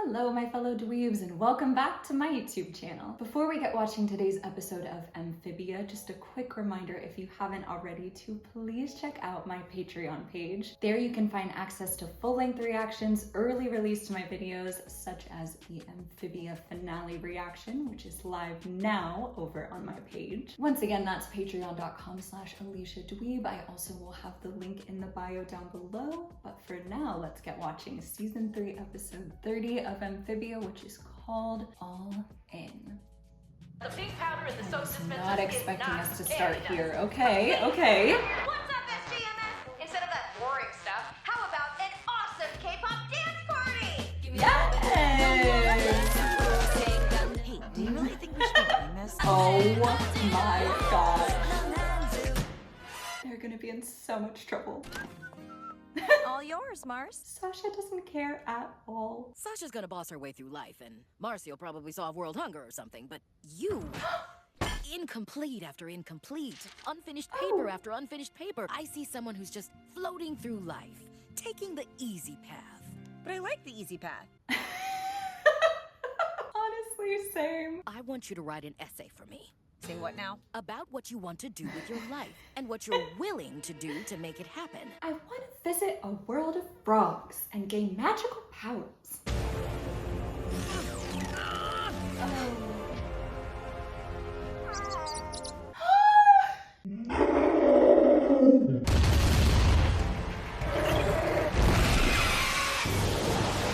Hello my fellow dweebs and welcome back to my YouTube channel. Before we get watching today's episode of Amphibia, just a quick reminder if you haven't already to please check out my Patreon page. There you can find access to full-length reactions, early release to my videos such as the Amphibia finale reaction, which is live now over on my page. Once again, that's patreon.com/AliciaDweeb. I also will have the link in the bio down below, but for now, let's get watching season 3, episode 30 of Amphibia, which is called All In. The pink powder in the soap dispenser. Not expecting us to start here. Okay. What's up, SGMS? Instead of that boring stuff, how about an awesome K-pop dance party? Yes! Hey, do you really think we should be doing this? Oh my god. They're gonna be in so much trouble. All yours, Mars. Sasha doesn't care at all. Sasha's gonna boss her way through life, and Marcy will probably solve world hunger or something, but you... incomplete after incomplete. Unfinished paper after unfinished paper. I see someone who's just floating through life, taking the easy path. But I like the easy path. Honestly, same. I want you to write an essay for me. Say what now? About what you want to do with your life, and what you're willing to do to make it happen. I want to visit a world of frogs and gain magical powers.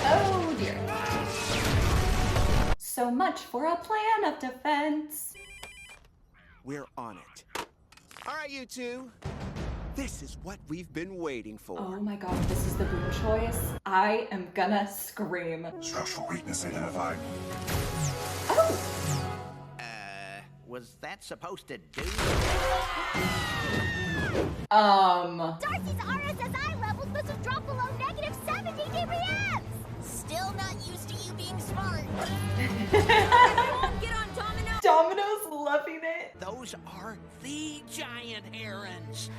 Oh dear. So much for a plan of defense. We're on it. All right, you two. This is what we've been waiting for. Oh my god, this is the boom choice. I am gonna scream. Structural weakness identified. Oh! Was that supposed to do? Darcy's RSSI levels must have dropped below -70 dBs! Still not used to you being smart. Everyone get on Domino! Domino's loving it. Those are the giant herons.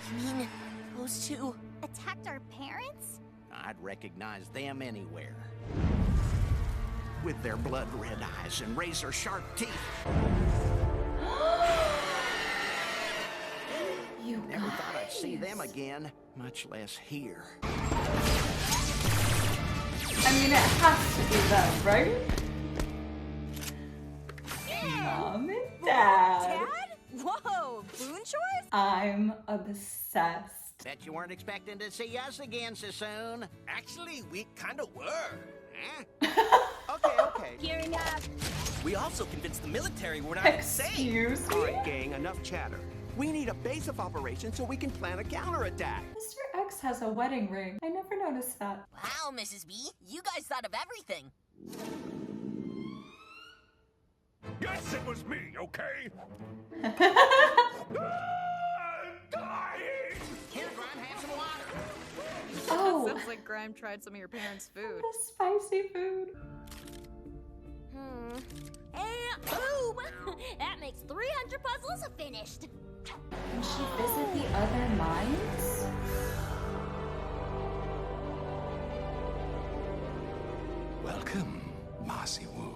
You mean those two attacked our parents? I'd recognize them anywhere. With their blood-red eyes and razor-sharp teeth. You Never thought I'd see guys. them again, much less here. I mean, it has to be them, right? Mom and Dad. Dad? Whoa, Boon choice? I'm obsessed. Bet you weren't expecting to see us again so soon. Actually, we kind of were. Huh? Okay. Gearing up. We also convinced the military we're not insane. Excuse All me? right, gang, enough chatter. We need a base of operations so we can plan a counterattack. Mr. X has a wedding ring. I never noticed that. Wow, Mrs. B, you guys thought of everything. Yes, it was me, okay? Dying! Here, Grime, have some water. Oh, Sounds like Grime tried some of your parents' food. the spicy food. And boom! That makes 300 puzzles finished. Can she visit the other mines? Welcome, Marcy Wu.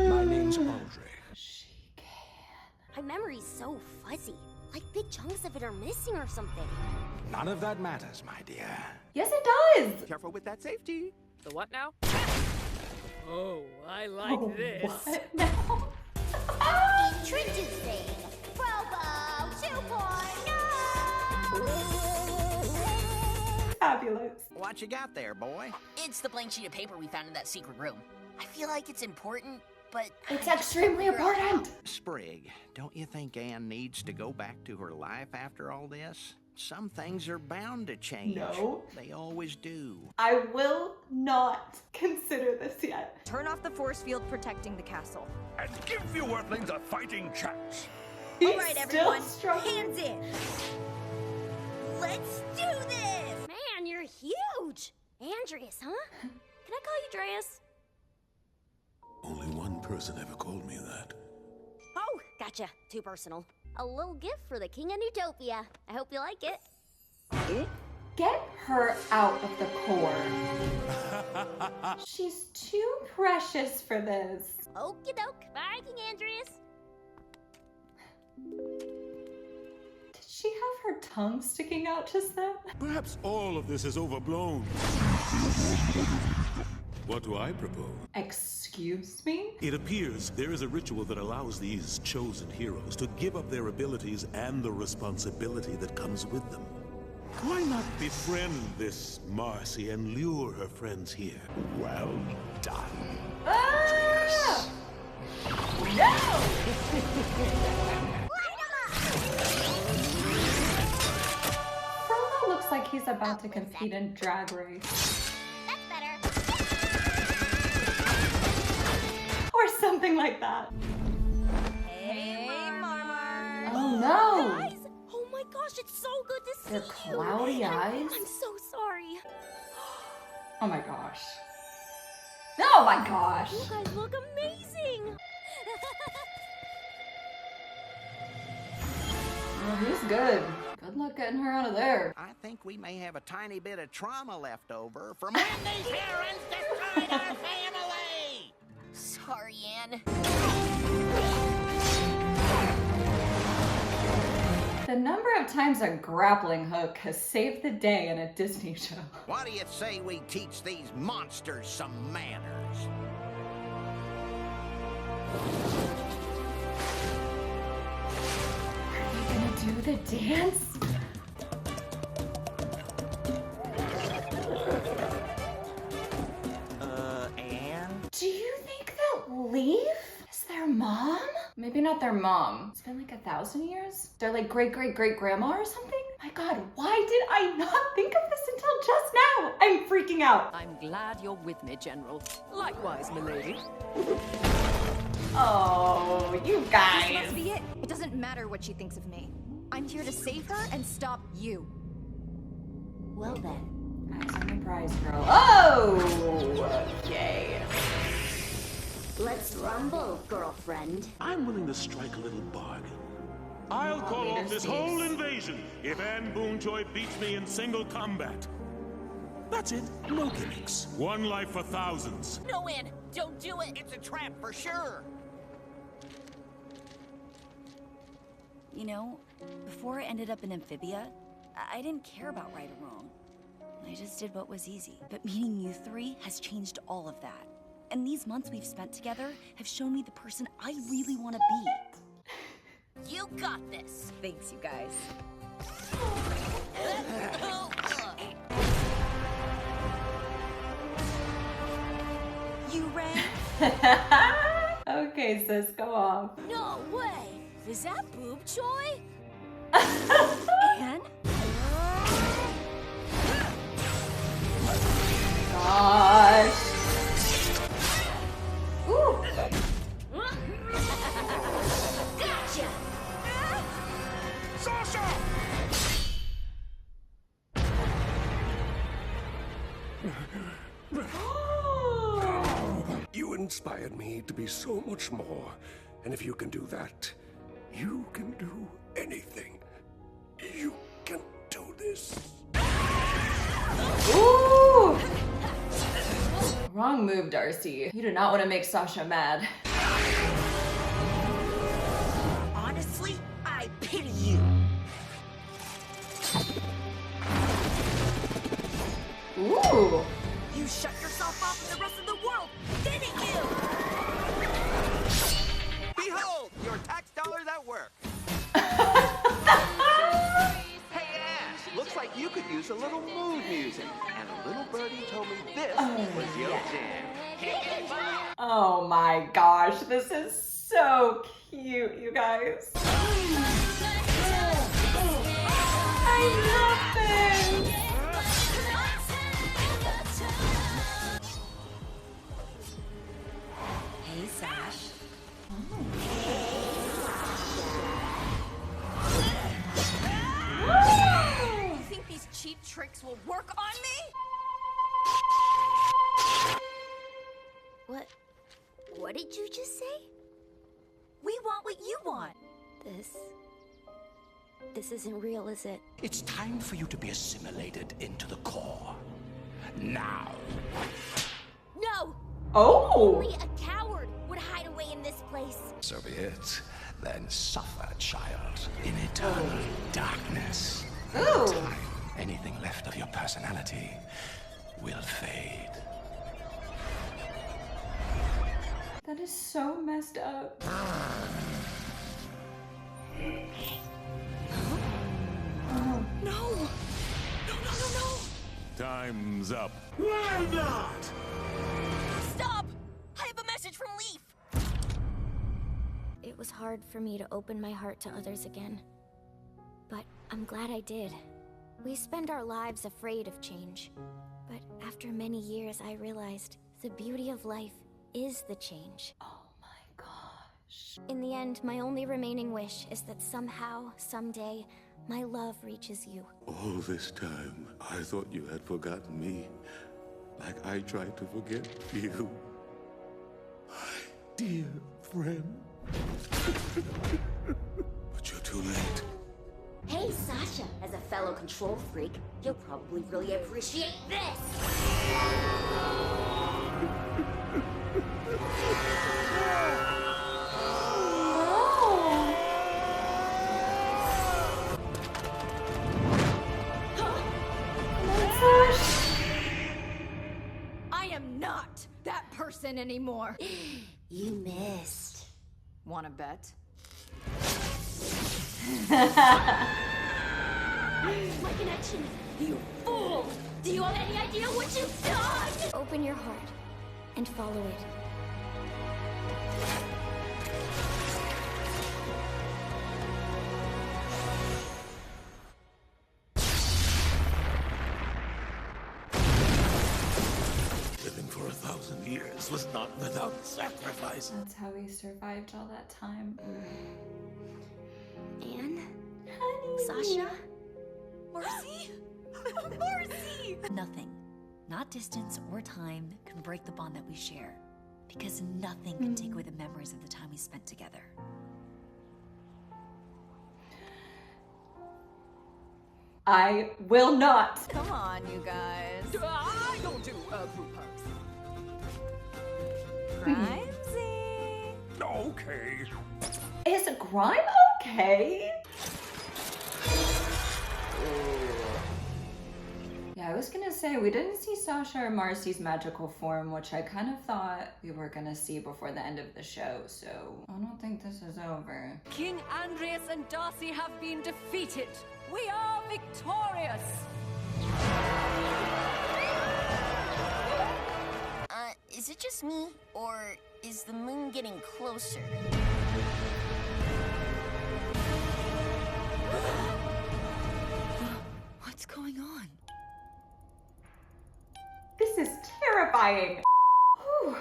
My name's Audrey. She can. My memory's so fuzzy. Like big chunks of it are missing or something. None of that matters, my dear. Yes, it does. Careful with that safety. The what now? Oh, I like Oh, this. what now? Introducing Robo 2.0! Fabulous. What you got there, boy? It's the blank sheet of paper we found in that secret room. I feel like it's important, but It's extremely important. Sprig, don't you think Anne needs to go back to her life after all this? Some things are bound to change. No. They always do. I will not consider this yet. Turn off the force field protecting the castle. And give you Earthlings a fighting chance. He's All right, still everyone, struggling. hands in. Let's do this! man, you're huge! Andreas, huh? Can I call you Dreas? Only one person ever called me that. Oh, gotcha. Too personal. A little gift for the King of Newtopia. I hope you like it. Get her out of the core. She's too precious for this. Okie doke. Bye, King Andreas. Did she have her tongue sticking out just then? Perhaps all of this is overblown. What do I propose? Excuse me? It appears there is a ritual that allows these chosen heroes to give up their abilities and the responsibility that comes with them. Why not befriend this Marcy and lure her friends here? Well done. Ah! No! Frodo looks like he's about to compete in Drag Race. That's better. Or something like that. Hey, Marmar. Oh no! Guys! Oh my gosh, it's so good to see Their you. cloudy eyes? I'm so sorry. Oh my gosh. Oh my gosh! You guys look amazing. Oh, he's good. Good luck getting her out of there. I think we may have a tiny bit of trauma left over from when these herons destroyed our family! Sorry, Anne. The number of times a grappling hook has saved the day in a Disney show. What do you say we teach these monsters some manners? Are you gonna do the dance? Anne? Do you think that Leaf is their mom? Maybe not their mom. It's been like 1,000 years? They're like great-great-great-grandma or something? My God, why did I not think of this until just now? I'm freaking out. I'm glad you're with me, General. Likewise, milady. Oh, you This guys. must be it. It doesn't matter what she thinks of me. I'm here to save her and stop you. Well then. Eyes on the prize, girl. Oh, okay. Let's rumble, girlfriend. I'm willing to strike a little bargain. I'll call off this whole invasion if Anne Boonjoy beats me in single combat. That's it. No gimmicks. One life for thousands. No, Anne, don't do it. It's a trap for sure. You know, before I ended up in Amphibia, I didn't care about right or wrong. I just did what was easy. But meeting you three has changed all of that. And these months we've spent together have shown me the person I really want to be. You got this. Thanks, you guys. You ran? Okay, sis, go off. No way. Is that boob joy? Anne? Gosh. Ooh. Gotcha. Sasha! You inspired me to be so much more. And if you can do that, you can do anything. You can do this. Ooh. Wrong move, Darcy. You do not want to make Sasha mad. Honestly, I pity you. Ooh. You shut yourself off from the rest of the world, didn't you? Behold, your tax dollars at work. Hey, Anne, looks like you could use a little mood music. And a little birdie told me this was your jam. Oh my gosh, this is so cute, you guys. I love this. Hey, Sash. You think these cheap tricks will work on me? What did you just say? We want what you want. This isn't real, is it? It's time for you to be assimilated into the core. Now. Oh! Only a coward would hide away in this place. So be it. Then suffer, child, in eternal darkness. Ooh. In time, anything left of your personality will fade. That is so messed up. Oh. No! Time's up. Why not? Stop! I have a message from Leaf! It was hard for me to open my heart to others again. But I'm glad I did. We spend our lives afraid of change. But after many years, I realized the beauty of life is the change. Oh my gosh. In the end, my only remaining wish is that somehow, someday, my love reaches you. All this time, I thought you had forgotten me, like I tried to forget you. My dear friend. But you're too late. Hey, Sasha, as a fellow control freak, you'll probably really appreciate this! I am not that person anymore. You missed. Wanna bet? My connection! You fool! Do you have any idea what you've done? Open your heart and follow it. Living for 1,000 years was not without sacrifice. That's how he survived all that time. Anne? Honey. Sasha? Marcy? Marcy! Nothing, not distance or time, can break the bond that we share. Because nothing can take away the memories of the time we spent together. I will not. Come on, you guys. I don't do group hugs. Grimesy. Okay. Is Grime okay? Yeah, I was gonna say, we didn't see Sasha or Marcy's magical form, which I kind of thought we were gonna see before the end of the show, so I don't think this is over. King Andreas and Darcy have been defeated. We are victorious. Is it just me, or is the moon getting closer? What's going on? This is terrifying. Whew.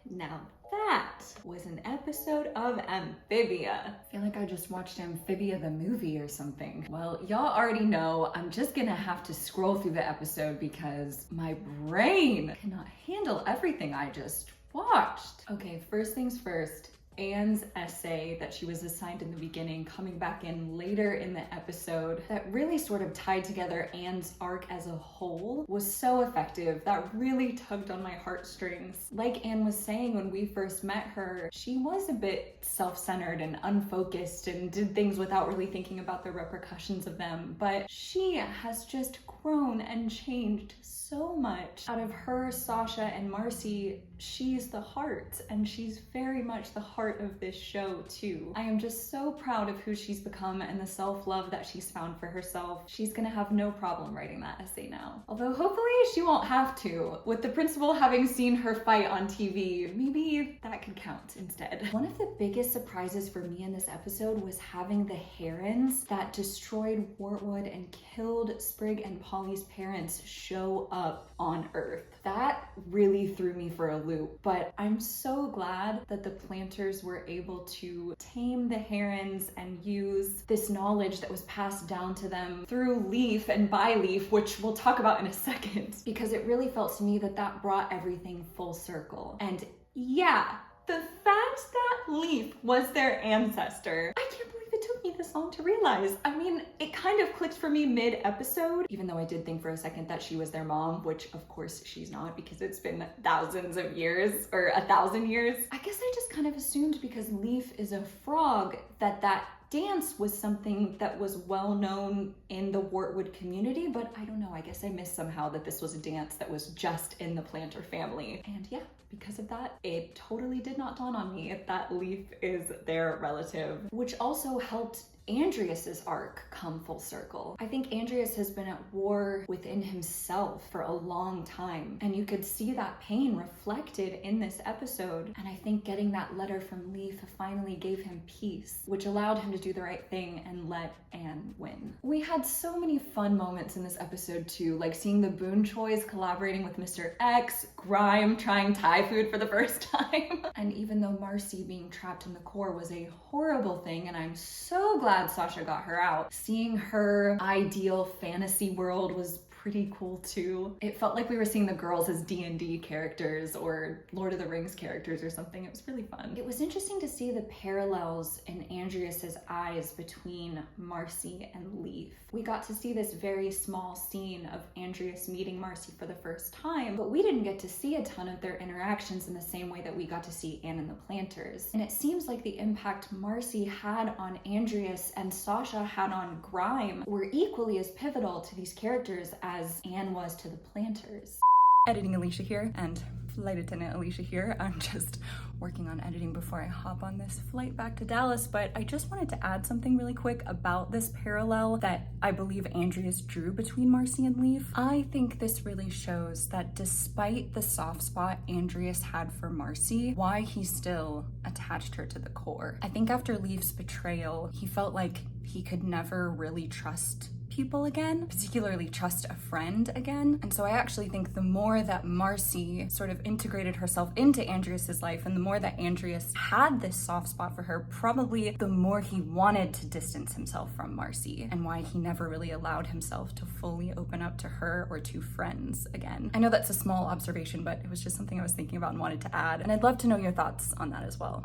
Now that was an episode of Amphibia. I feel like I just watched Amphibia the movie or something. Well, y'all already know I'm just gonna have to scroll through the episode because my brain cannot handle everything I just watched. Okay, first things first. Anne's essay that she was assigned in the beginning, coming back in later in the episode, that really sort of tied together Anne's arc as a whole, was so effective. That really tugged on my heartstrings. Like Anne was saying when we first met her, she was a bit self-centered and unfocused and did things without really thinking about the repercussions of them, but she has just grown and changed so much. Out of her, Sasha, and Marcy, she's the heart, and she's very much the heart of this show too. I am just so proud of who she's become and the self-love that she's found for herself. She's gonna have no problem writing that essay now. Although hopefully she won't have to. With the principal having seen her fight on TV, maybe that could count instead. One of the biggest surprises for me in this episode was having the herons that destroyed Wartwood and killed Sprig and Polly's parents show up on Earth. That really threw me for a loop, but I'm so glad that the planters were able to tame the herons and use this knowledge that was passed down to them through Leaf and by Leaf, which we'll talk about in a second, because it really felt to me that that brought everything full circle. And yeah, the fact that Leaf was their ancestor, I can't believe it it took me this long to realize. I mean, it kind of clicked for me mid-episode, even though I did think for a second that she was their mom, which of course she's not because it's been thousands of years, or 1,000 years. I guess I just kind of assumed because Leaf is a frog that dance was something that was well known in the Wartwood community, but I don't know, I guess I missed somehow that this was a dance that was just in the Planter family. And yeah, because of that, it totally did not dawn on me that Leaf is their relative, which also helped Andreas's arc come full circle. I think Andreas has been at war within himself for a long time, and you could see that pain reflected in this episode. And I think getting that letter from Leaf finally gave him peace, which allowed him to do the right thing and let Anne win. We had so many fun moments in this episode too, like seeing the Boone Choys collaborating with Mr. X, Grime trying Thai food for the first time. And even though Marcy being trapped in the core was a horrible thing, and I'm so glad Sasha got her out, seeing her ideal fantasy world was pretty cool too. It felt like we were seeing the girls as D&D characters or Lord of the Rings characters or something. It was really fun. It was interesting to see the parallels in Andreas's eyes between Marcy and Leaf. We got to see this very small scene of Andreas meeting Marcy for the first time, but we didn't get to see a ton of their interactions in the same way that we got to see Anne and the Planters. And it seems like the impact Marcy had on Andreas and Sasha had on Grime were equally as pivotal to these characters as Anne was to the Planters. Editing Alicia here, and Flight Attendant Alicia here. I'm just working on editing before I hop on this flight back to Dallas, but I just wanted to add something really quick about this parallel that I believe Andreas drew between Marcy and Leaf. I think this really shows that despite the soft spot Andreas had for Marcy, why he still attached her to the core. I think after Leaf's betrayal, he felt like he could never really trust people again, particularly trust a friend again. And so I actually think the more that Marcy sort of integrated herself into Andreas's life, and the more that Andreas had this soft spot for her, probably the more he wanted to distance himself from Marcy, and why he never really allowed himself to fully open up to her or to friends again. I know that's a small observation, but it was just something I was thinking about and wanted to add, and I'd love to know your thoughts on that as well.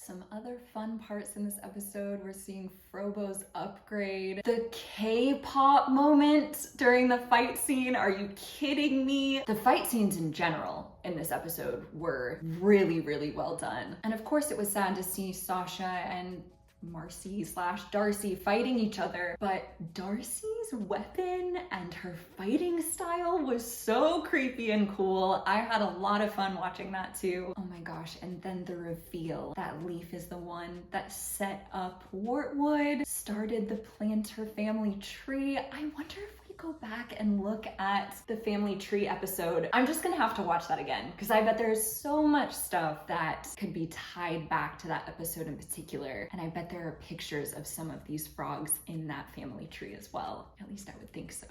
Some other fun parts in this episode, we're seeing Frobo's upgrade. The K-pop moment during the fight scene, are you kidding me? The fight scenes in general in this episode were really, really well done. And of course it was sad to see Sasha and Marcy/Darcy fighting each other, but Darcy's weapon and her fighting style was so creepy and cool. I had a lot of fun watching that too. Oh my gosh, and then the reveal that Leaf is the one that set up Wartwood, started the Planter family tree. I wonder if we go back and look at the family tree episode. I'm just gonna have to watch that again, because I bet there's so much stuff that could be tied back to that episode in particular, and I bet there are pictures of some of these frogs in that family tree as well. At least I would think so.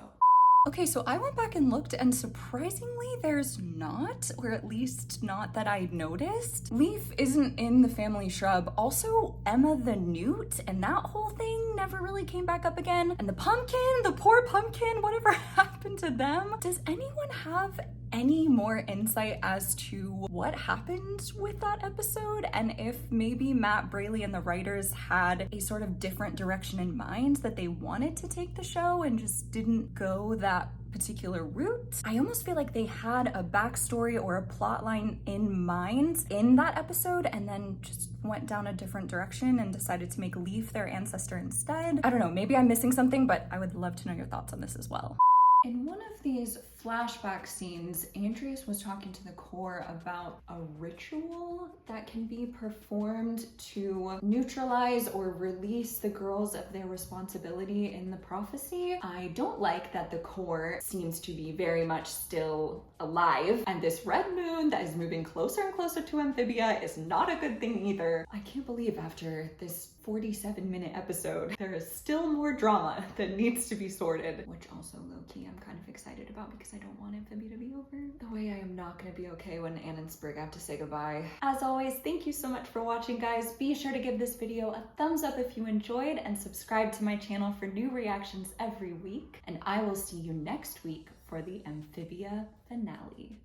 Okay, so I went back and looked, and surprisingly there's not, or at least not that I noticed. Leaf isn't in the family shrub. Also, Emma the Newt and that whole thing never really came back up again. And the pumpkin, the poor pumpkin, whatever happened to them? Does anyone have any more insight as to what happened with that episode, and if maybe Matt Braley and the writers had a sort of different direction in mind, that they wanted to take the show and just didn't go that particular route? I almost feel like they had a backstory or a plot line in mind in that episode and then just went down a different direction and decided to make Leaf their ancestor instead. I don't know, maybe I'm missing something, but I would love to know your thoughts on this as well. In one of these flashback scenes, Andreas was talking to the core about a ritual that can be performed to neutralize or release the girls of their responsibility in the prophecy. I don't like that the core seems to be very much still alive, and this red moon that is moving closer and closer to Amphibia is not a good thing either. I can't believe after this 47-minute episode, there is still more drama that needs to be sorted, which also low-key I'm kind of excited about because I don't want Amphibia to be over. The way I am not going to be okay when Anne and Sprig have to say goodbye. As always, thank you so much for watching, guys. Be sure to give this video a thumbs up if you enjoyed, and subscribe to my channel for new reactions every week. And I will see you next week for the Amphibia finale.